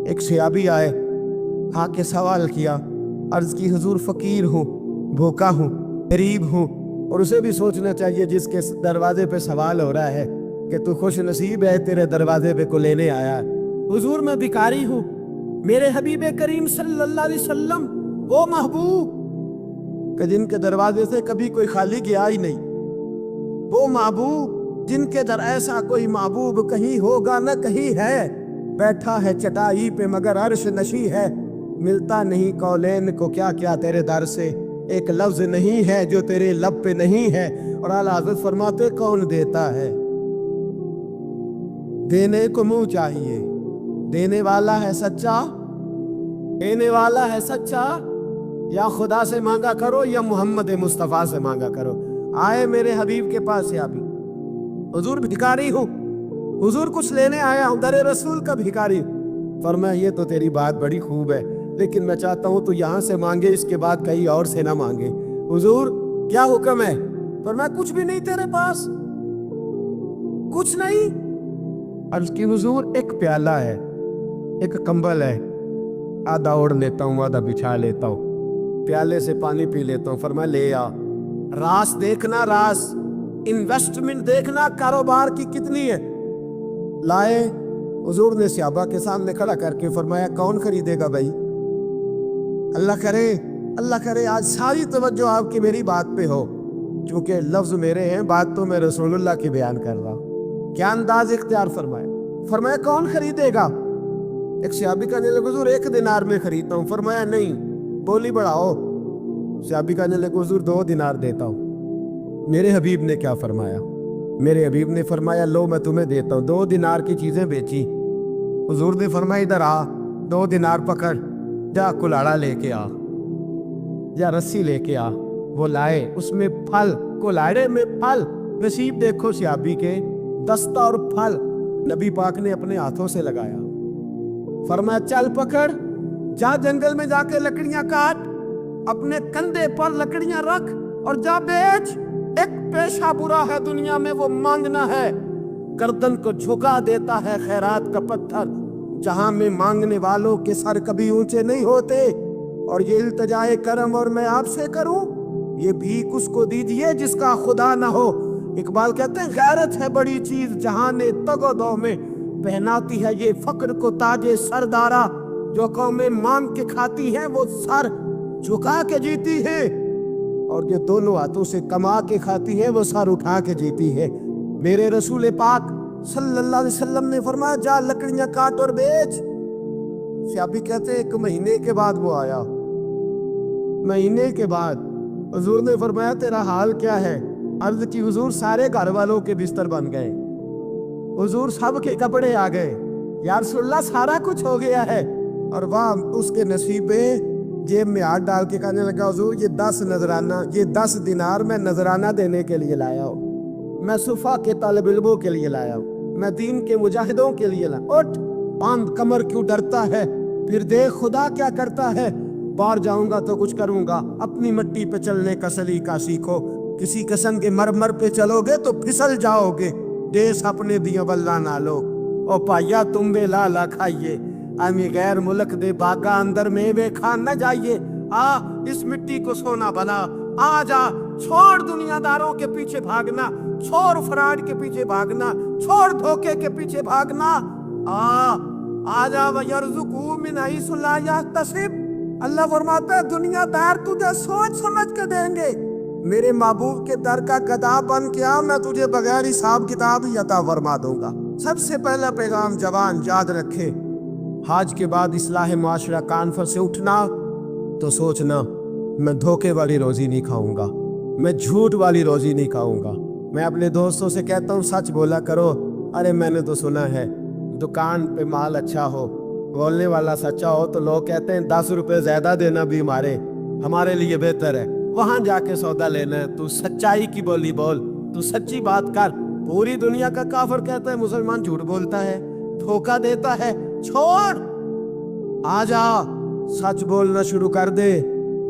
ایک सहाबी आए, आके सवाल किया, अर्ज की हुजूर फकीर हूँ, भूखा हूँ, गरीब हूँ. और उसे भी सोचना चाहिए जिसके दरवाजे पे सवाल हो रहा है कि तू खुश नसीब है, तेरे दरवाजे पे को लेने आया. हुजूर मैं भिखारी हूँ, मेरे हबीब करीम सल्लल्लाहु अलैहि वसल्लम वो महबूब कि जिनके दरवाजे से कभी कोई खाली गया ही नहीं, वो महबूब जिनके दर ऐसा कोई महबूब कहीं होगा न कहीं है, बैठा है चटाई पे मगर अर्श नशी है, मिलता नहीं कौलेन को क्या क्या तेरे दर से, एक लफ्ज नहीं है जो तेरे लब पे नहीं है. और आला हज़रत फरमाते कौन देता है, देने को मुंह चाहिए, देने वाला है सच्चा, देने वाला है सच्चा, या खुदा से मांगा करो या मोहम्मद मुस्तफ़ा से मांगा करो. आए मेरे हबीब के पास से अभी, हुजूर भिखारी हूँ, हुजूर कुछ लेने आया हूँ, दरे रसूल का भिखारी. फरमाया ये तो तेरी बात बड़ी खूब है, लेकिन मैं चाहता हूँ तू यहाँ से मांगे, इसके बाद कहीं और से ना मांगे. हुजूर क्या हुक्म है? फरमाया कुछ भी नहीं तेरे पास, कुछ नहीं. अर्ज की हुजूर एक प्याला है, एक कंबल है, आधा ओढ़ लेता हूँ आधा बिछा लेता हूँ, प्याले से पानी पी लेता हूँ. फरमाया ले आ. रास देखना, रास इन्वेस्टमेंट देखना कारोबार की कितनी है. लाए. हुजूर ने सहाबा के सामने खड़ा करके फरमाया कौन खरीदेगा भाई? अल्लाह करे आज सारी तवज्जो आपकी मेरी बात पे हो, क्योंकि लफ्ज मेरे हैं, बात तो मैं रसूलुल्लाह की बयान कर रहा हूँ. क्या अंदाज इख्तियार फरमाया कौन खरीदेगा? एक सहाबी कहने लगे हुजूर 1 दिनार में खरीदता हूँ. फरमाया नहीं, बोली बढ़ाओ. सहाबी कहने लगे हुजूर 2 दिनार देता हूँ. मेरे हबीब ने क्या फरमाया? मेरे हबीब ने फरमाया लो मैं तुम्हें देता हूँ. 2 दिनार की चीजें बेची. हुजूर ने फरमाया इधर आ, 2 दिनार पकड़, जा कुल्हाड़ा लेके आ, या रस्सी लेके आ. वो लाए, उसमें फल, कुल्हाड़े में फल. नसीब देखो सहाबी के, दस्ता और फल नबी पाक ने अपने हाथों से लगाया. फरमाया चल पकड़, जा जंगल में जाके लकड़ियां काट, अपने कंधे पर लकड़ियां रख और जा बेच. एक पेशा बुरा है दुनिया में, वो मांगना है. गर्दन को झुका देता है खैरात का पत्थर, जहां में मांगने वालों के सर कभी ऊंचे नहीं होते. और ये इल्तिजाए करम और मैं आपसे करूं, ये भीख उसको दीजिए जिसका खुदा ना हो. इकबाल कहते हैं गैरत है बड़ी चीज जहां ने तगोदो में, पहनाती है ये फक्र को ताजे सरदारा. जो कौमें मांग के खाती हैं वो सर झुका के जीती है, और जो दोनों हाथों से कमा के खाती है वो सर उठा के जीती है. मेरे रसूल पाक सल्लल्लाहु अलैहि वसल्लम ने फरमाया जा लकड़ियां काट और बेच. सहाबी कहते 1 महीने के बाद वो आया. महीने के बाद हुजूर ने फरमाया तेरा हाल क्या है? अर्ज की हुजूर सारे घर वालों के बिस्तर बन गए, हुजूर सब के कपड़े आ गए, या रसूलल्लाह सारा कुछ हो गया है. और वाह उसके नसीबे, जेब में हाथ डाल के कहने लगा हुजूर ये 10 नजराना, ये 10 दिनार मैं नजराना देने के लिए लाया हूँ, मैं सुफा के तालिब इल्मों के लिए लाया हूँ, मैं दीन के मुजाहिदों के लिए लाया. उठ बांध कमर, क्यों डरता है? फिर देख खुदा क्या करता है. बाहर जाऊंगा तो कुछ करूंगा, अपनी मिट्टी पे चलने का सलीका सीखो. किसी किस्म के मरमर पे चलोगे तो फिसल जाओगे, देश अपने दियो बल्ला ना लो. ओ पाया तुम बे लाला खाइए, आमी गैर मुल्क दे बागा अंदर मेवे खान न जाइए. आ इस मिट्टी को सोना बना, आ जा. छोड़ दुनियादारों के पीछे भागना, छोड़ फराड के पीछे भागना, छोड़ धोखे के पीछे भागना. आ जा वयरज़ुकू मिन हैसु ला यहतसिब. अल्लाह फरमाता है दुनियादार तुझे सोच समझ के देंगे, मेरे महबूब के दर का गदा बन के आ, मैं तुझे बगैर हिसाब किताब ही अता फरमा दूंगा. सबसे पहला पैगाम जवान याद रखे, हाज के बाद इस्लाह मुआशरा कॉन्फ्रेंस से उठना तो सोचना मैं धोखे वाली रोजी नहीं खाऊंगा, मैं झूठ वाली रोजी नहीं खाऊंगा. मैं अपने दोस्तों से कहता हूँ सच बोला करो. अरे मैंने तो सुना है दुकान पे माल अच्छा हो, बोलने वाला सच्चा हो, तो लोग कहते हैं 10 रुपए ज्यादा देना भी हमारे लिए बेहतर है, वहां जाके सौदा लेना है. तू सच्चाई की बोली बोल, तू सच्ची बात कर. पूरी दुनिया का काफिर कहता है मुसलमान झूठ बोलता है, धोखा देता है. छोड़, आ जा, सच बोलना शुरू कर दे,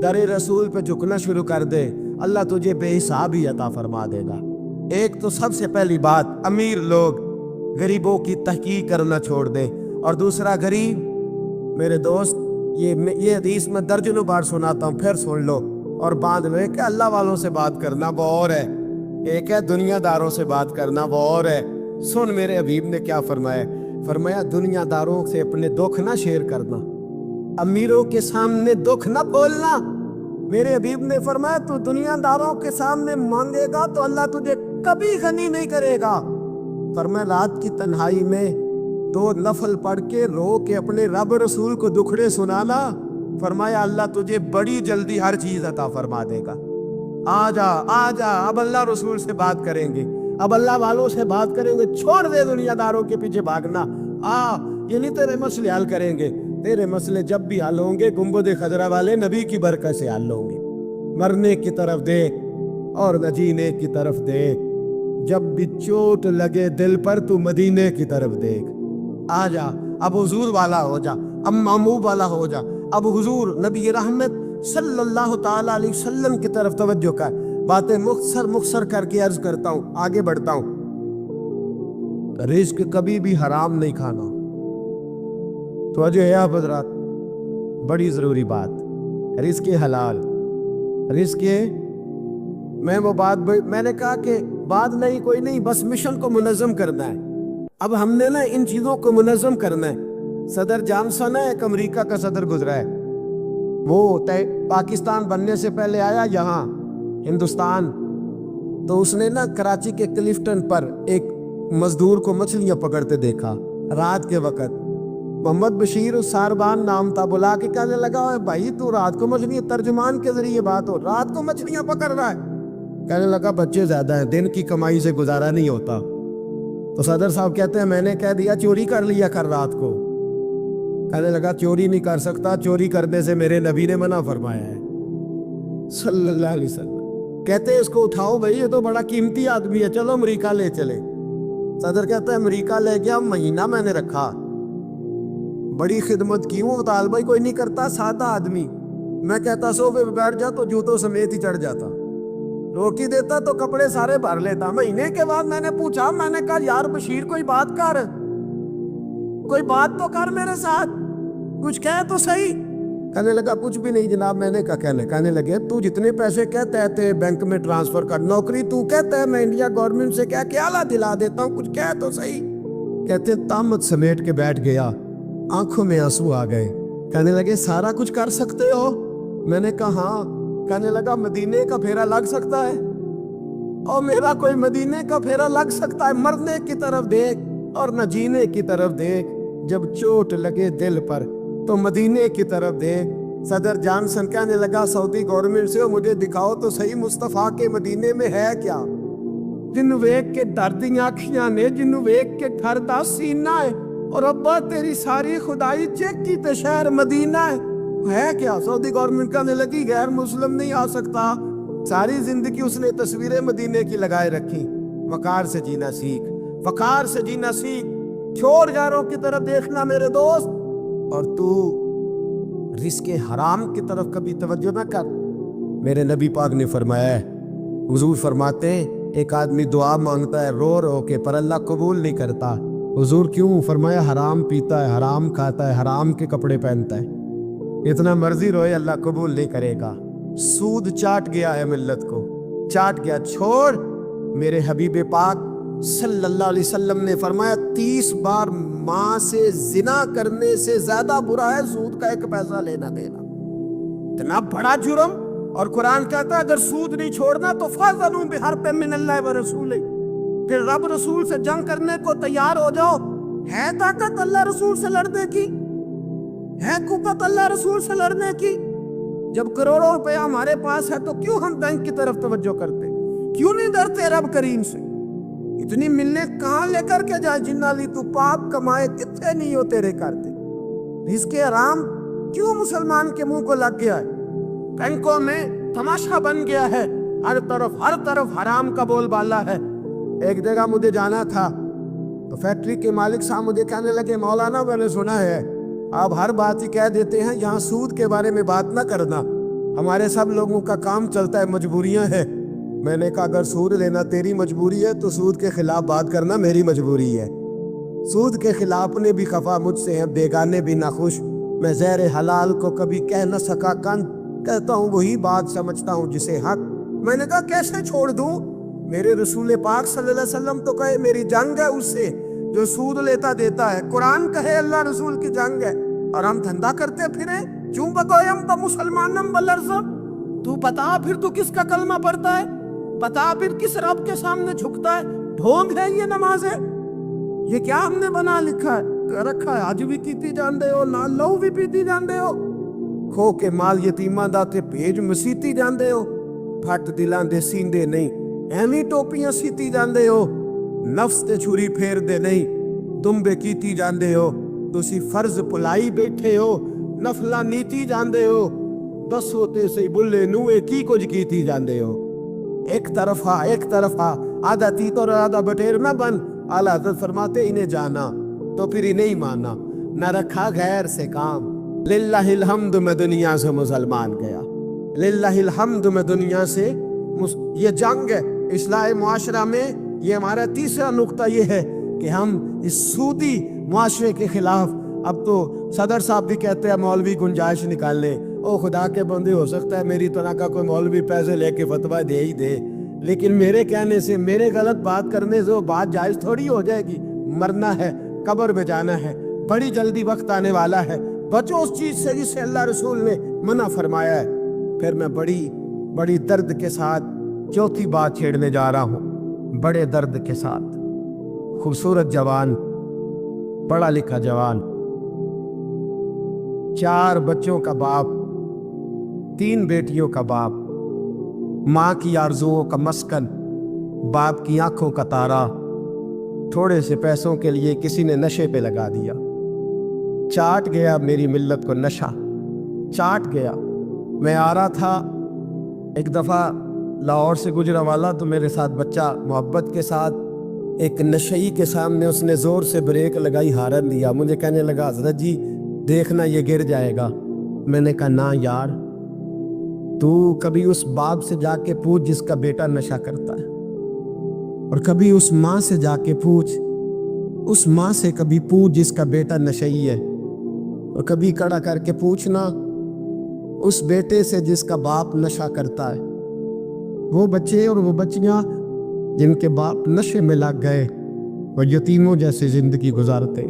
दरे रसूल पे झुकना शुरू कर दे. अल्लाह तुझे बेहिसाब ही अता फरमा देगा. एक तो सबसे पहली बात, अमीर लोग गरीबों की तहकीक करना छोड़ दे. और दूसरा, गरीब میرے دوست یہ حدیث میں درجنوں بار سناتا ہوں، پھر سن لو اور باندھ لو۔ ایک ہے اللہ والوں سے بات کرنا، وہ اور ہے، ایک ہے دنیا داروں سے بات کرنا، وہ اور ہے۔ سن میرے حبیب نے کیا فرمایا، فرمایا دنیا داروں سے اپنے دکھ نہ شیئر کرنا، امیروں کے سامنے دکھ نہ بولنا۔ میرے حبیب نے فرمایا تو دنیا داروں کے سامنے مانگے گا تو اللہ تجھے کبھی غنی نہیں کرے گا۔ فرمایا رات کی تنہائی میں 2 نفل پڑھ کے رو کے اپنے رب رسول کو دکھڑے سنانا، فرمایا اللہ تجھے بڑی جلدی ہر چیز عطا فرما دے گا۔ آ جا اب اللہ رسول سے بات کریں گے، اب اللہ والوں سے بات کریں گے، چھوڑ دے دنیا داروں کے پیچھے بھاگنا۔ یہ نہیں تیرے مسئلے حل کریں گے، تیرے مسئلے جب بھی حل ہوں گے گنبد خضرا والے نبی کی برکت سے حل ہوں گے۔ مرنے کی طرف دیکھ اور نہ جینے کی طرف دیکھ، جب بھی چوٹ لگے دل پر تو مدینے کی طرف دیکھ۔ آ جا اب حضور والا ہو جا، اب محبوب والا ہو جا، اب حضور نبی رحمت صلی اللہ تعالی علیہ وسلم کی طرف توجہ کر۔ باتیں مختصر کر کے عرض کرتا ہوں، آگے بڑھتا ہوں۔ رزق کبھی بھی حرام نہیں کھانا۔ توجہ ہے آپ حضرات، بڑی ضروری بات، رزق حلال، رزق میں نے کہا کہ بات نہیں کوئی نہیں، بس مشن کو منظم کرنا ہے۔ اب ہم نے نا ان چیزوں کو منظم کرنا ہے۔ صدر جانسن ہے، ایک امریکہ کا صدر گزرا ہے، وہ پاکستان بننے سے پہلے آیا یہاں ہندوستان، تو اس نے نا کراچی کے کلفٹن پر ایک مزدور کو مچھلیاں پکڑتے دیکھا رات کے وقت۔ محمد بشیر ساربان نام تھا، بلا کے کہنے لگا بھائی تو رات کو مچھلیاں، ترجمان کے ذریعے بات ہو، رات کو مچھلیاں پکڑ رہا ہے؟ کہنے لگا بچے زیادہ ہیں، دن کی کمائی سے گزارا نہیں ہوتا۔ تو صدر صاحب کہتے ہیں میں نے کہہ دیا چوری کر لیا کر رات کو۔ کہنے لگا چوری نہیں کر سکتا، چوری کرنے سے میرے نبی نے منع فرمایا ہے صلی اللہ علیہ وسلم۔ کہتے ہیں اس کو اٹھاؤ بھائی، یہ تو بڑا قیمتی آدمی ہے، چلو امریکہ لے چلے۔ صدر کہتا ہے امریکہ لے گیا، مہینہ میں نے رکھا، بڑی خدمت کی، وہ طالب بھائی کوئی نہیں کرتا، سادہ آدمی، میں کہتا صوفے پہ بیٹھ جا تو جوتوں سمیت ہی چڑھ جاتا، روٹی دیتا تو کپڑے سارے بھر لیتا۔ مہینے کے بعد میں نے پوچھا، میں نے کہا یار بشیر کوئی بات کر، کوئی بات تو کر میرے ساتھ، کچھ کہہ تو صحیح۔ کہنے لگا کچھ بھی نہیں جناب۔ میں نے کہا کہنے لگے تو جتنے پیسے کہتے ہیں بینک میں ٹرانسفر کر، نوکری تو کہتا ہے میں انڈیا گورنمنٹ سے کہہ کے اعلیٰ دلا دیتا ہوں، کچھ کہہ تو صحیح۔ کہتے طامت سمیٹ کے بیٹھ گیا، آنکھوں میں آنسو آ گئے۔ کہنے لگے سارا کچھ کر سکتے ہو؟ میں نے کہا ہاں۔ کہنے لگا مدینے کا پھیرا لگ سکتا ہے؟ اور میرا کوئی مدینے کا پھیرا لگ سکتا ہے؟ مرنے کی طرف دیکھ اور نہ جینے کی طرف دیکھ، جب چوٹ لگے دل پر تو مدینے کی طرف دیکھ۔ صدر جانسن کہنے لگا سعودی گورنمنٹ سے مجھے دکھاؤ تو صحیح مصطفیٰ کے مدینے میں ہے کیا، جنوں ویکھ کے ڈردیاں اکھیاں نے، جنوں ویکھ کے ڈردا سینہ ہے، اور ابا تیری ساری خدائی چیک کی تے شہر مدینہ ہے کیا؟ سعودی گورنمنٹ کہنے لگی غیر مسلم نہیں آ سکتا۔ ساری زندگی اس نے تصویریں مدینے کی لگائے رکھی۔ وقار سے جینا سیکھ، وقار سے جینا سیکھ، چھوڑ غیروں کی طرف دیکھنا میرے دوست، اور تو رزق حرام کی طرف کبھی توجہ نہ کر۔ میرے نبی پاک نے فرمایا ہے، حضور فرماتے ہیں ایک آدمی دعا مانگتا ہے رو رو کے پر اللہ قبول نہیں کرتا۔ حضور کیوں؟ فرمایا حرام پیتا ہے، حرام کھاتا ہے، حرام کے کپڑے پہنتا ہے، اتنا مرضی روئے اللہ قبول نہیں کرے گا۔ سود چاٹ گیا ہے ملت کو، چاٹ گیا، چھوڑ۔ میرے حبیب پاک صلی اللہ علیہ وسلم نے فرمایا 30 بار ماں سے زنا کرنے سے زیادہ برا ہے سود کا 1 پیسہ لینا دینا، اتنا بڑا جرم۔ اور قرآن کہتا ہے اگر سود نہیں چھوڑنا تو فَأْذَنُوا بِحَرْبٍ مِّنَ اللَّهِ وَرَسُولِهِ، پھر رب رسول سے جنگ کرنے کو تیار ہو جاؤ۔ ہے طاقت اللہ رسول سے لڑنے کی؟ ہے قوت اللہ رسول سے لڑنے کی؟ جب کروڑوں روپے ہمارے پاس ہے تو کیوں ہم بینک کی طرف توجہ کرتے؟ کیوں نہیں ڈرتے رب کریم سے؟ اتنی ملنے کہاں لے کر کے جائے جنہ لی تو پاپ کمائے کتنے نہیں ہو تیرے کرتے؟ رزق حرام کیوں مسلمان کے منہ کو لگ گیا ہے؟ بینکوں میں تماشا بن گیا ہے، ہر طرف حرام کا بول بالا ہے۔ ایک جگہ مجھے جانا تھا تو فیکٹری کے مالک صاحب مجھے کہنے لگے مولانا میں نے سنا ہے آپ ہر بات ہی کہہ دیتے ہیں، یہاں سود کے بارے میں بات نہ کرنا، ہمارے سب لوگوں کا کام چلتا ہے، مجبوریاں ہیں۔ میں نے کہا اگر سود لینا تیری مجبوری ہے تو سود کے خلاف بات کرنا میری مجبوری ہے۔ سود کے خلاف نے بھی خفا مجھ سے ہیں، بیگانے بھی ناخوش، मैं ज़हर हलाल को कभी कह न सका कंद, कहता हूँ वही बात समझता हूँ जिसे हक। मैंने कहा कैसे छोड़ दूँ? मेरे रसूल पाक सल्लल्लाहु अलैहि वसल्लम तो कहे मेरी जंग है उससे जो सूद लेता देता है। कुरान कहे अल्लाह रसूल की जंग है और हम धंधा करते फिरे। क्यों बकोयम तो मुसलमानम बलरजम। तू बता फिर तू किसका कलमा पढ़ता है? बता फिर किस रब के सामने झुकता है? ढोंग है ये नमाज है? ये क्या हमने बना लिखा है रखा है? आज भी कीती जाते हो, नाल लहू भी पीती जाते हो, खो के माल यतीमां दा ते भेज मसीती जाते हो, फट दिलां दे सींदे नहीं ਐਵੇਂ ਟੋਪੀਆਂ ਸੀਤੀ ਜਾਂਦੇ ਹੋ, ਨਫਸ ਤੇ ਛੁਰੀ ਫੇਰਦੇ ਨਹੀਂ ਦੁੰਬੇ ਕੀਤੀ ਜਾਂਦੇ ਹੋ। ਤੁਸੀਂ ਫਰਜ਼ ਭੁਲਾਈ ਬੈਠੇ ਹੋ, ਨਫਲਾਂ ਨੀਤੀ ਜਾਂਦੇ ਹੋ। ਦੱਸੋ ਤੇ ਸਹੀ ਬੁੱਲੇ ਨੂੰ ਇਹ ਕੀ ਕੁਝ ਕੀਤੀ ਜਾਂਦੇ ਹੋ? एक तरफा आधा तीत और आधा बटेर न बन। आला हज़रत फरमाते इन्हें जाना तो फिर इन्हें ही माना, न रखा गैर से काम। लिल्लाहिल हम्द में दुनिया से मुसलमान गया, लिल्लाहिल हम्द में दुनिया से। ये जंग है इस्लाह मुआशरा में। ये हमारा तीसरा नुक्ता ये है कि हम इस सूदी मुआशरे के खिलाफ। अब तो सदर साहब भी कहते हैं मौलवी गुंजाइश निकाल ले। ओ खुदा के बंदे, हो सकता है मेरी तरह का कोई मौलवी पैसे लेके फतवा दे ही दे, लेकिन मेरे कहने से, मेरे गलत बात करने से वो बात जायज़ थोड़ी हो जाएगी। मरना है, कब्र में जाना है, बड़ी जल्दी वक्त आने वाला है। बचो उस चीज़ से जिससे अल्लाह रसूल ने मना फरमाया है। फिर मैं बड़ी दर्द के साथ चौथी बात छेड़ने जा रहा हूँ, बड़े दर्द के साथ। खूबसूरत जवान, पढ़ा लिखा जवान, 4 बच्चों का बाप, 3 बेटियों का बाप, माँ की आरज़ुओं का मस्कन, बाप की आंखों का तारा। थोड़े से पैसों के लिए किसी ने नशे पे लगा दिया। चाट गया मेरी मिल्लत को नशा, चाट गया। मैं आ रहा था, एक दफ़ा लाहौर से गुजरा वाला, तो मेरे साथ बच्चा मोहब्बत के साथ एक नशई के सामने उसने ज़ोर से ब्रेक लगाई, हारन दिया। मुझे कहने लगा हज़रत जी देखना ये गिर जाएगा। मैंने कहा ना यार, तू कभी उस बाप से जाके पूछ जिसका बेटा नशा करता है, और कभी उस माँ से जाके पूछ, उस माँ से कभी पूछ जिसका बेटा नशई है, और कभी खड़ा करके पूछना उस बेटे से जिसका बाप नशा करता है। वो बच्चे और वो बच्चियाँ जिनके बाप नशे में लग गए और यतीमों जैसे ज़िंदगी गुजारते,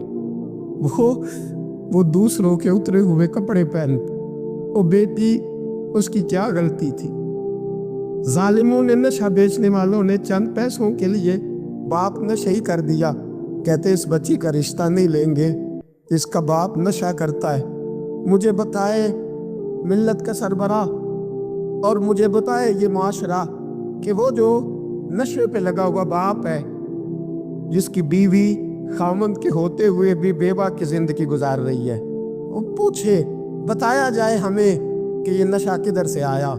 वो दूसरों के उतरे हुए कपड़े पहनते। वो बेटी, उसकी क्या गलती थी? जालिमों ने, नशा बेचने वालों ने चंद पैसों के लिए बाप नशे कर दिया। कहते इस बच्ची का रिश्ता नहीं लेंगे, इसका बाप नशा करता है। मुझे बताए मिल्लत का सरबरा और मुझे बताए ये माशरा कि वो जो नशे पे लगा हुआ बाप है, जिसकी बीवी खामंद के होते हुए भी बेवा की जिंदगी गुजार रही है, वो पूछे, बताया जाए हमें कि ये नशा किधर से आया,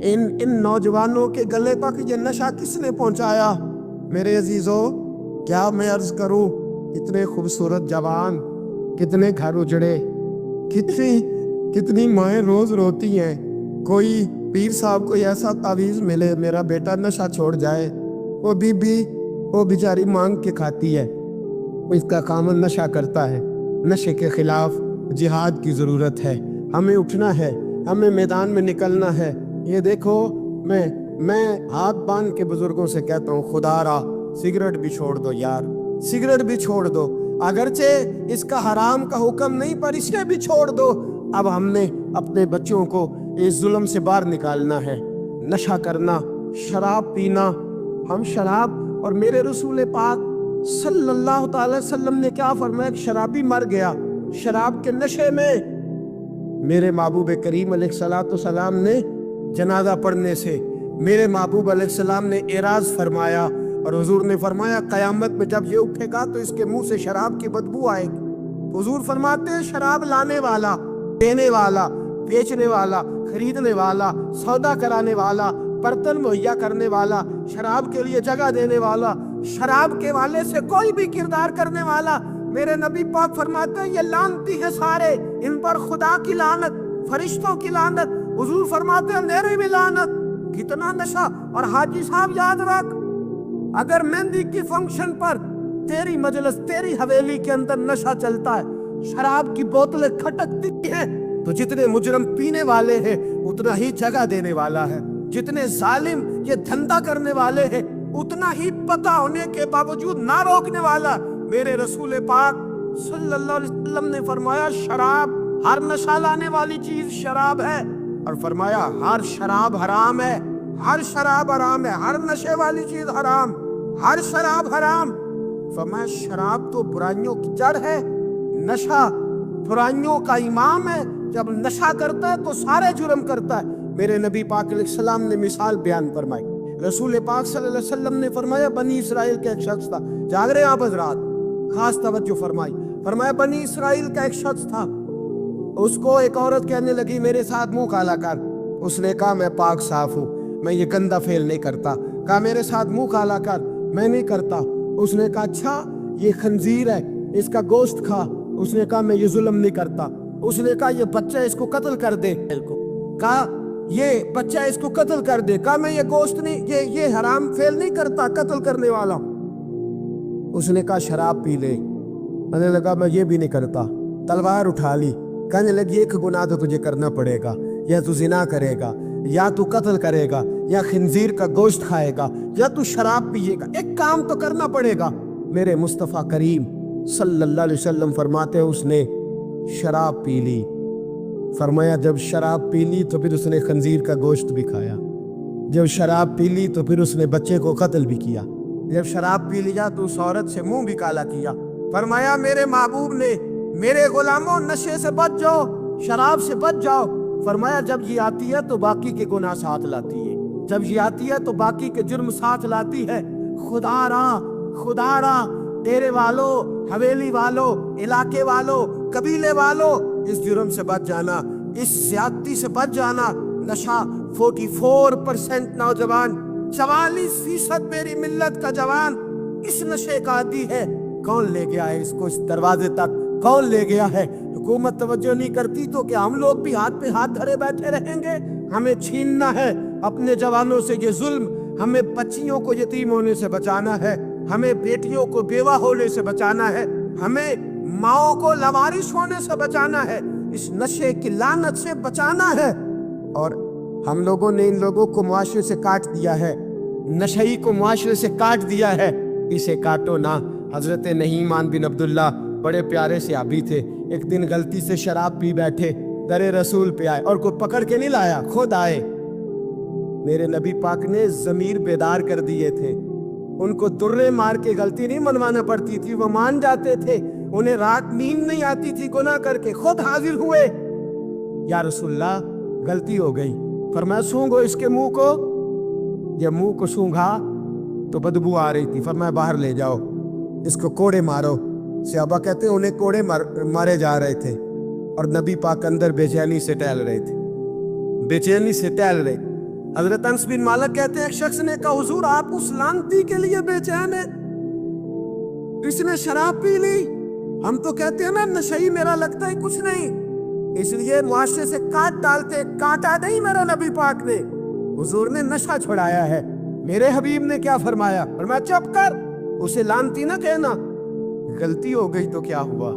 इन नौजवानों के गले तक ये नशा किसने पहुंचाया। मेरे अजीजों, क्या मैं अर्ज करूं, इतने खूबसूरत जवान, कितने घर उजड़े, कितनी माएँ रोज रोती हैं। कोई पीर साहब को ऐसा तावीज़ मिले मेरा बेटा नशा छोड़ जाए, वो बीबी वो बेचारी मांग के खाती है, इसका कामन नशा करता है। नशे के खिलाफ जिहाद की ज़रूरत है, हमें उठना है, हमें मैदान में निकलना है। ये देखो, मैं हाथ बांध के बुजुर्गों से कहता हूँ, खुदारा सिगरेट भी छोड़ दो यार, सिगरेट भी छोड़ दो, अगरचे इसका हराम का हुक्म नहीं पर इसे भी छोड़ दो। अब हमने अपने बच्चों को इस जुल्म से बाहर निकालना है। नशा करना, शराब पीना, हम शराब, और मेरे रसूल पाक सल्लल्लाहु अलैहि वसल्लम ने क्या फरमाया, शराबी मर गया शराब के नशे में। मेरे महबूब करीम अलैहिस्सलाम ने जनाजा पढ़ने से मेरे महबूब अलैहिस्सलाम ने एराज फरमाया, और हुजूर ने फरमाया क़यामत में जब ये उठेगा तो इसके मुंह से शराब की बदबू आएगी। हुजूर फरमाते हैं शराब लाने वाला, देने वाला, बेचने वाला, खरीदने वाला, सौदा कराने वाला, बर्तन मुहैया करने वाला, शराब के लिए जगह देने वाला, शराब के वाले से कोई भी किरदार करने वाला, मेरे नबी पाक फरमाते हैं ये लानती है सारे, इन पर खुदा की लानत, फरिश्तों की लानत। हुजूर फरमाते हैं मेरे भी लानत। कितना नशा। और हाजी साहब याद रख, अगर मेहंदी की फंक्शन पर तेरी मजलिस, तेरी हवेली के अंदर नशा चलता है, शराब की बोतलें खटकती हैं तो जितने मुजरम पीने वाले हैं उतना ही जगह देने वाला है, जितने जालिम ये धंधा करने वाले हैं उतना ही पता होने के बावजूद ना रोकने वाला। मेरे रसूल पाक सल्लल्लाहु अलैहि वसल्लम ने फरमाया शराब, हर नशा लाने वाली चीज शराब है, और फरमाया हर शराब हराम है, हर शराब हराम है, हर नशे वाली चीज हराम, हर शराब हराम। फरमाया शराब तो बुराइयों की जड़ है, नशा बुराइयों का इमाम है, जब नशा करता है तो सारे जुर्म करता है। मेरे नबी पाक अलैहिस्सलाम ने मिसाल बयान फरमाई। रसूल पाक सल्लल्लाहु अलैहि वसल्लम ने फरमाया बनी इसराइल का एक शख्स था, जाग रहे आप हज़रात, खास तवज्जो फरमाई। फरमाया बनी इसराइल का एक शख्स था, उसको एक औरत कहने लगी मेरे साथ मुंह काला कर। उसने कहा मैं पाक साफ हूँ, मैं ये गंदा फेल नहीं करता। कहा मेरे साथ मुंह काला कर, मैं नहीं करता। उसने कहा अच्छा ये खंजीर है, इसका गोश्त खा। उसने कहा मैं ये जुल्म नहीं करता। उसने कहा ये बच्चा इसको कत्ल कर दे। कहा ये बच्चा इसको कत्ल कर दे। कहा मैं ये गोश्त नहीं, ये हराम फेल नहीं करता, कत्ल करने वाला। उसने कहा शराब पी ले। मैंने लगा मैं ये भी नहीं करता। तलवार उठा ली, कहने लगी एक गुनाह तो तुझे करना पड़ेगा, या तू जिना करेगा, या तू कत्ल करेगा, या खिंजीर का गोश्त खाएगा, या तू शराब पिएगा, एक काम तो करना पड़ेगा। मेरे मुस्तफ़ा करीम सल्लल्लाहु अलैहि वसल्लम फरमाते हैं उसने शराब पी ली। फरमाया जब शराब पी ली तो फिर उसने खंजीर का गोश्त भी खाया। जब शराब पी ली तो फिर उसने बच्चे को कत्ल भी किया। जब शराब पी लिया तो उस औरत से मुंह भी काला किया। फरमाया मेरे महबूब ने मेरे गुलामों नशे से बच जाओ, शराब से बच जाओ। फरमाया जब ये आती है तो बाकी के गुनाह साथ लाती है, जब ये आती है तो बाकी के जुर्म साथ लाती है। खुदारा डेरे वालों, हवेली वालों, इलाके वालों, कबीले वालों, इस जुर्म से बच जाना, इस ज्यादती से बच जाना। नशा 44% नौजवान, 44% मेरी मिल्लत का जवान इस नशे का आदी है। कौन ले गया है इसको इस दरवाजे तक, कौन ले गया है? हुकूमत तवज्जो नहीं करती तो क्या हम लोग भी हाथ पे हाथ धरे बैठे रहेंगे? हमें छीनना है अपने जवानों से ये जुल्म, हमें बच्चियों को यतीम होने से बचाना है, हमें बेटियों को बेवा होने से बचाना है, हमें माओ को लवारिस होने से बचाना है, इस नशे की लानत से बचाना है। और हम लोगों ने इन लोगों को मुआशरे से काट दिया है, नशई को मुआशरे से काट दिया है, इसे काटो ना। हजरत नहीमान बिन अब्दुल्ला बड़े प्यारे सहाबी थे, एक दिन गलती से शराब पी बैठे, दरे रसूल पे आए और कोई पकड़ के नहीं लाया, खुद आए। मेरे नबी पाक ने जमीर बेदार कर दिए थे, उनको दुर्रे मार के गलती नहीं मनवाना पड़ती थी, वो मान जाते थे। उन्हें रात नींद नहीं आती थी गुनाह करके, खुद हाजिर हुए, या रसूलल्लाह गलती हो गई। फरमाया सूंघो इसके मुंह को। जब मुंह को सूंघा तो बदबू आ रही थी। फरमाया बाहर ले जाओ, इसको कोड़े मारो। सहाबा कहते हैं उन्हें कोड़े मारे जा रहे थे और नबी पाक अंदर बेचैनी से टहल रहे थे, बेचैनी से टहल रहे। हजरत अनस बिन मालिक कहते हैं एक शख्स ने कहा हुजूर आप उस लानती के लिए बेचैन है, इसने शराब पी ली। हम तो कहते हैं ना नशई, मेरा लगता है कुछ नहीं, इसलिए मुआशरे से काट डालते, काटा नहीं मेरा नबी पाक ने। हुजूर ने नशा छुड़ाया है। मेरे हबीब ने क्या फरमाया? फरमाया चुप कर, उसे लानती ना कहना। गलती हो गई तो क्या हुआ,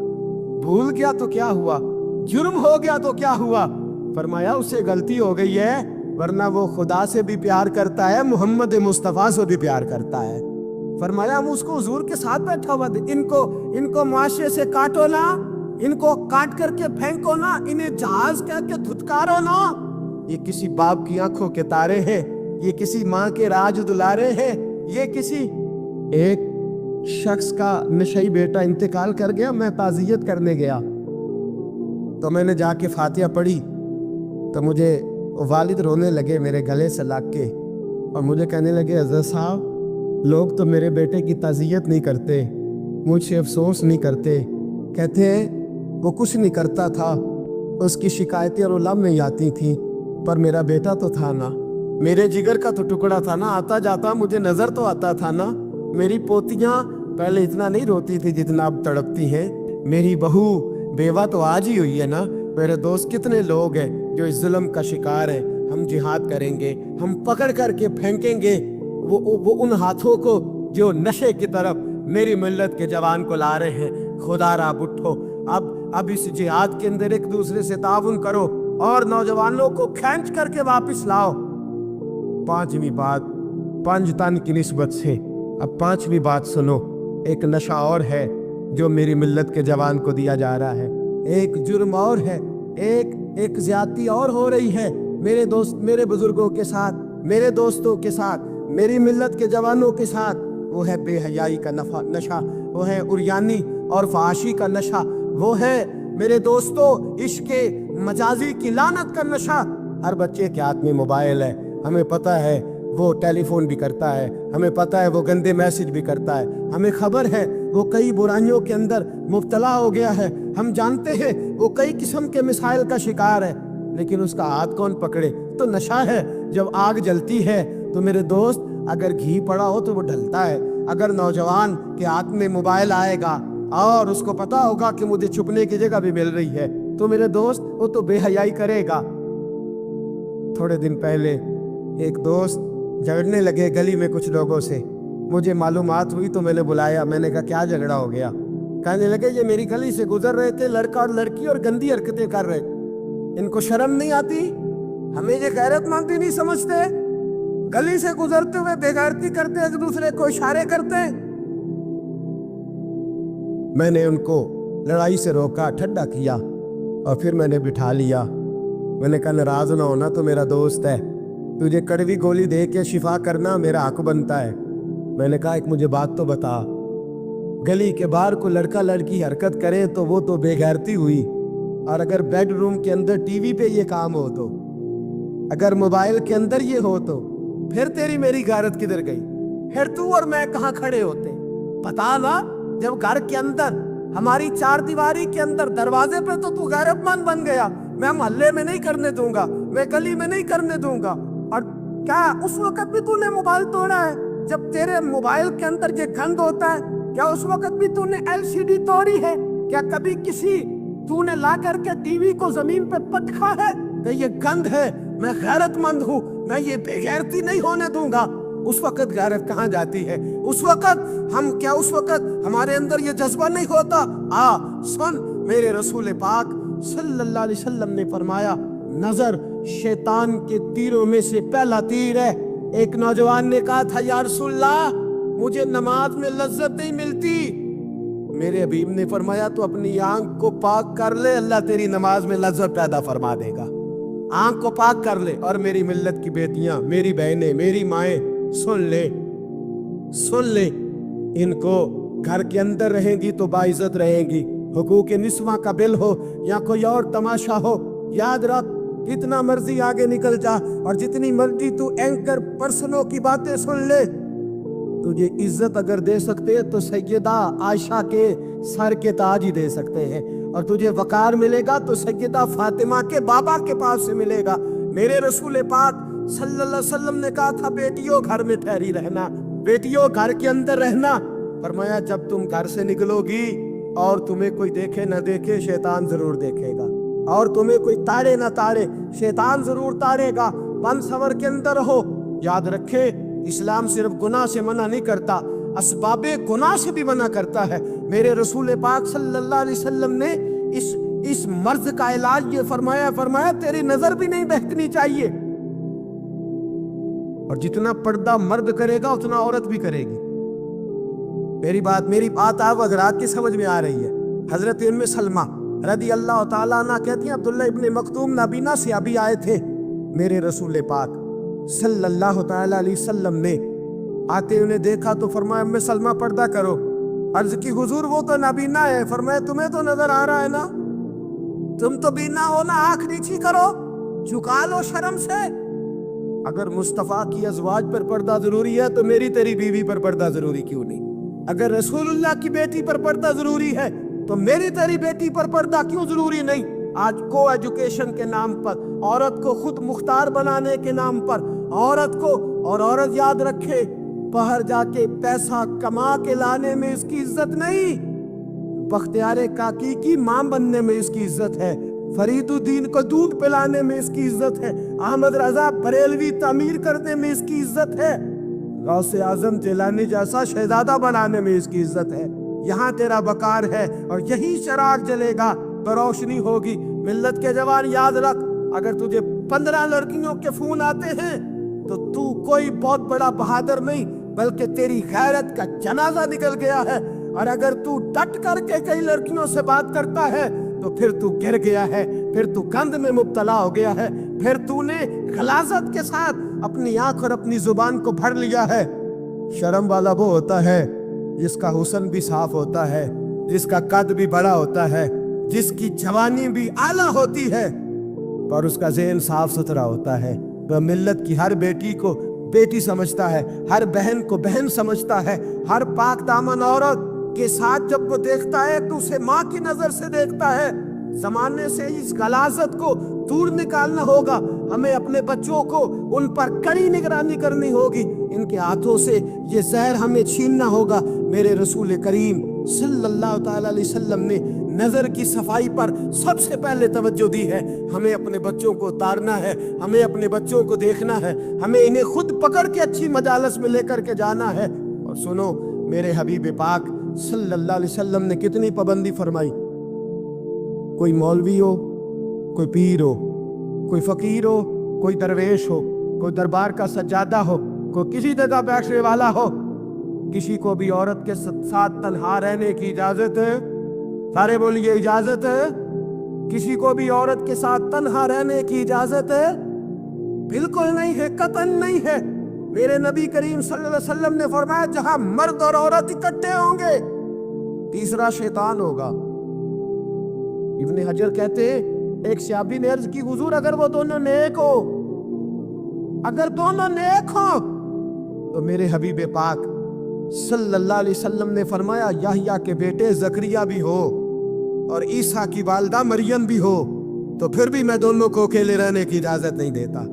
भूल गया तो क्या हुआ, जुर्म हो गया तो क्या हुआ? फरमाया उससे गलती हो गई है, वरना वो खुदा से भी प्यार करता है, मोहम्मद मुस्तफ़ा से भी प्यार करता है। फरमाया हम उसको हुजूर के साथ बैठा हुआ, इनको मुआशरे से काटो ना, इनको काट करके फेंको ना, इन्हें जहाज करके धुतकारो ना। ये किसी बाप की आंखों के तारे हैं, ये किसी माँ के राज दुलारे हैं, ये किसी एक शख्स का नशई बेटा इंतकाल कर गया, मैं ताज़ियत करने गया तो मैंने जाके फातिहा पढ़ी तो मुझे वालिद रोने लगे मेरे गले से लाग के, और मुझे कहने लगे हज़रत साहब लोग तो मेरे बेटे की ताज़ियत नहीं करते, मुझसे अफसोस नहीं करते, कहते हैं वो कुछ नहीं करता था, उसकी शिकायतें और उलम नहीं आती थी, पर मेरा बेटा तो था ना, मेरे जिगर का तो टुकड़ा था ना, आता जाता मुझे नज़र तो आता था ना। मेरी पोतियाँ पहले इतना नहीं रोती थी जितना अब तड़पती हैं, मेरी बहू बेवा तो आज ही हुई है ना। मेरे दोस्त कितने लोग हैं जो इस जुल्म का शिकार है। हम जिहाद करेंगे, हम पकड़ करके फेंकेंगे वो उन हाथों को जो नशे की तरफ मेरी मिल्लत के जवान को ला रहे हैं। खुदा रा उठो, अब इस जिहाद के अंदर एक दूसरे से ताउन करो और नौजवानों को खींच करके वापस लाओ। पांचवी बात पंजतन की निस्बत से। अब पांचवी बात सुनो, एक नशा और है जो मेरी मिल्लत के जवान को दिया जा रहा है, एक जुर्म और है, एक ज्यादती और हो रही है मेरे दोस्त, मेरे बुजुर्गों के साथ, मेरे दोस्तों के साथ, मेरी मिल्लत के जवानों के साथ। वो है बेहयाई का नशा, वो है उरियानी और फहाशी का नशा, वो है मेरे दोस्तों इश्के मजाजी की लानत का नशा। हर बच्चे के हाथ में मोबाइल है, हमें पता है वो टेलीफोन भी करता है, हमें पता है वो गंदे मैसेज भी करता है, हमें खबर है वो कई बुराइयों के अंदर मुब्तला हो गया है, हम जानते हैं वो कई किस्म के मिसाइल का शिकार है, लेकिन उसका हाथ कौन पकड़े? तो नशा है। जब आग जलती है तो मेरे दोस्त, अगर घी पड़ा हो तो वो ढलता है। अगर नौजवान के हाथ में मोबाइल आएगा और उसको पता होगा कि मुझे छुपने की जगह भी मिल रही है, तो मेरे दोस्त वो तो बेहयाई करेगा। थोड़े दिन पहले एक दोस्त झगड़ने लगे गली में कुछ लोगों से, मुझे मालूमात हुई तो मैंने बुलाया। मैंने कहा क्या झगड़ा हो गया? कहने लगे ये मेरी गली से गुजर रहे थे लड़का और लड़की और गंदी हरकतें कर रहे, इनको शर्म नहीं आती? हमें ये गैरतमंदी नहीं समझते? गली से गुजरते हुए बेगैरती करते, एक दूसरे को इशारे करते। मैंने उनको लड़ाई से रोका, ठंडा किया और फिर मैंने बिठा लिया। मैंने कहा नाराज ना होना, तो मेरा दोस्त है, तुझे कड़वी गोली दे के शिफा करना मेरा हक बनता है। मैंने कहा एक मुझे बात तो बता, गली के बाहर को लड़का लड़की हरकत करे तो वो तो बेगैरती हुई, और अगर बेडरूम के अंदर टीवी पे ये काम हो, तो अगर मोबाइल के अंदर ये हो, तो फिर तेरी मेरी गैरत किधर गई? फिर तू और मैं कहाँ खड़े होते? बता ना। जब घर के अंदर हमारी चार दीवारी के अंदर दरवाजे पे तो तू गैरतमंद बन गया, मैं मोहल्ले में नहीं करने दूंगा, मैं गली में नहीं करने दूंगा। और क्या उस वक्त भी तूने मोबाइल तोड़ा है जब तेरे मोबाइल के अंदर ये गंद होता है? क्या उस वक्त भी तूने एलसीडी तोड़ी है? क्या कभी किसी तूने ला करके टीवी को जमीन पे पटका है कि ये गंद है, मैं गैरतमंद हूँ, मैं ये बेगैरती नहीं होने दूंगा? उस वक्त गैरत कहाँ जाती है? उस वक्त उस वक्त हमारे अंदर ये जज्बा नहीं होता? सुन, मेरे रसूल पाक सल्लल्लाहु अलैहि वसल्लम ने फरमाया, नजर शैतान के तीरों में से पहला तीर है। एक नौजवान ने कहा था, या रसूलल्लाह मुझे नमाज में लज्जत नहीं मिलती। मेरे हबीब ने फरमाया, तो अपनी आंख को पाक कर ले, अल्लाह तेरी नमाज में लज्जत पैदा फरमा देगा। आंख को पाक कर ले। और मेरी मिल्लत की बेटियां, मेरी बहनें, मेरी माएं, सुन ले, इनको घर के अंदर रहेंगी तो बाइज्जत रहेंगी। हुकूक निस्वा का बिल हो या कोई और तमाशा हो, याद रख, जितना मर्जी आगे निकल जा और जितनी मर्जी तू एंकर पर्सनों की बातें सुन ले, तुझे इज्जत अगर दे सकते हैं तो सैयदा आयशा के सर के ताज ही दे सकते हैं, और तुझे वकार मिलेगा तो सैयदा फातिमा के बाबा के पास से मिलेगा। मेरे रसूल पाक सल्लल्लाहु अलैहि वसल्लम ने कहा था, बेटियों घर में ठहरी रहना, बेटियों घर के अंदर रहना। फरमाया जब तुम घर से निकलोगी और तुम्हें कोई देखे न देखे, शैतान जरूर देखेगा, और तुम्हें कोई ताड़े ना ताड़े, शैतान जरूर ताड़ेगा। बन सवर के अंदर हो। याद रखे, इस्लाम सिर्फ गुनाह से मना नहीं करता, असबाबे गुनाह से भी मना करता है। मेरे रसूल पाक सल्लल्लाहु अलैहि वसल्लम ने इस मर्ज का इलाज ये फरमाया तेरी नजर भी नहीं बहकनी चाहिए। और जितना पर्दा मर्द करेगा उतना औरत भी करेगी। मेरी बात आप हज़रात की समझ में आ रही है। हजरत उम्मे सलमा रदी अल्लाह ताला अन्हा कहती हैं, अब्दुल्ला इब्ने मखतूम नाबीना से अभी आए थे। मेरे रसूल पाक सल्लल्लाहु ताला अलैहि वसल्लम ने आते उन्हें देखा तो फरमाया, उम्मे सलमा पर्दा करो। अर्ज की हुजूर वो तो नाबीना है। फरमाया तुम्हें तो नजर आ रहा है ना, तुम तो बीना हो ना, आंख नीची करो, झुका लो शर्म से। अगर मुस्तफा की अज़वाज पर पर्दा जरूरी है तो मेरी तेरी बीवी पर पर्दा जरूरी क्यों नहीं? अगर रसूलुल्लाह की बेटी पर पर्दा जरूरी है तो मेरी तेरी बेटी पर पर्दा क्यों जरूरी नहीं? आज को एजुकेशन के नाम पर, औरत को खुद मुख्तार बनाने के नाम पर, औरत याद रखे, बाहर जाके पैसा कमा के लाने में इसकी इज्जत नहीं, बख्तियार काकी की मां बनने में इसकी इज्जत है, फरीदुद्दीन को दूध पिलाने में इसकी इज्जत है, अहमद रजा बरेलवी तामीर करने में इसकी इज्जत है, गौसे आजम जिलानी जैसा शहजादा बनाने में इसकी इज्जत है। यहाँ तेरा वकार है और यही चिराग जलेगा पर रोशनी होगी। मिल्लत के जवान याद रख, अगर तुझे 15 लड़कियों के फोन आते हैं तो तू कोई बहुत बड़ा बहादुर नहीं, बल्कि तेरी गैरत का जनाजा निकल गया है। और अगर तू डट करके कई लड़कियों से बात करता है तो फिर तू गिर गया है, फिर तू गंद में मुब्तला हो गया है, फिर तूने गलाजत के साथ अपनी आंख और अपनी जुबान को भर लिया है। शर्म वाला वो होता है जिसका हुस्न भी साफ होता है, जिसका कद भी बड़ा होता है, जिसकी जवानी भी आला होती है, पर उसका ज़हन साफ सुथरा होता है। वह मिल्लत की हर बेटी को बेटी समझता है, हर बहन को बहन समझता है। हर पाक दामन औरत के साथ जब वो देखता है तो उसे माँ की नजर से देखता है। जमाने से इस गलाजत को दूर निकालना होगा। हमें अपने बच्चों को उन पर कड़ी निगरानी करनी होगी। इनके हाथों से ये जहर हमें छीनना होगा। मेरे रसूल करीम सल्लल्लाहु ताला अलैहि वसल्लम ने नज़र की सफाई पर सबसे पहले तवज्जो दी है। हमें अपने बच्चों को उतारना है, हमें अपने बच्चों को देखना है, हमें इन्हें खुद पकड़ के अच्छी मजालस में लेकर के जाना है। और सुनो, मेरे हबीब पाक सल्लल्लाहु अलैहि वसल्लम ने कितनी पाबंदी फरमाई। कोई मौलवी हो, कोई पीर हो, कोई फकीर हो, कोई दरवेश हो, कोई दरबार का सज्जादा हो, कोई किसी जगह बैठने वाला हो, किसी को भी औरत के साथ तन्हा रहने की इजाजत है? सारे बोलिए, इजाजत है? किसी को भी औरत के साथ तन्हा रहने की इजाजत है? बिल्कुल नहीं है, कतन नहीं है। मेरे नबी करीम सल्लल्लाहु अलैहि वसल्लम ने फरमाया, जहां मर्द और औरत इकट्ठे होंगे तीसरा शैतान होगा। इब्ने हजर कहते हैं, एक सहाबी ने अर्ज की, हुजूर अगर वो दोनों नेक हो, अगर दोनों नेक हो, तो मेरे हबीब पाक सल्लल्लाहु अलैहि वसल्लम ने फरमाया, याहिया के बेटे जकरिया भी हो और ईसा की वालदा मरियम भी हो, तो फिर भी मैं दोनों को अकेले रहने की इजाजत नहीं देता।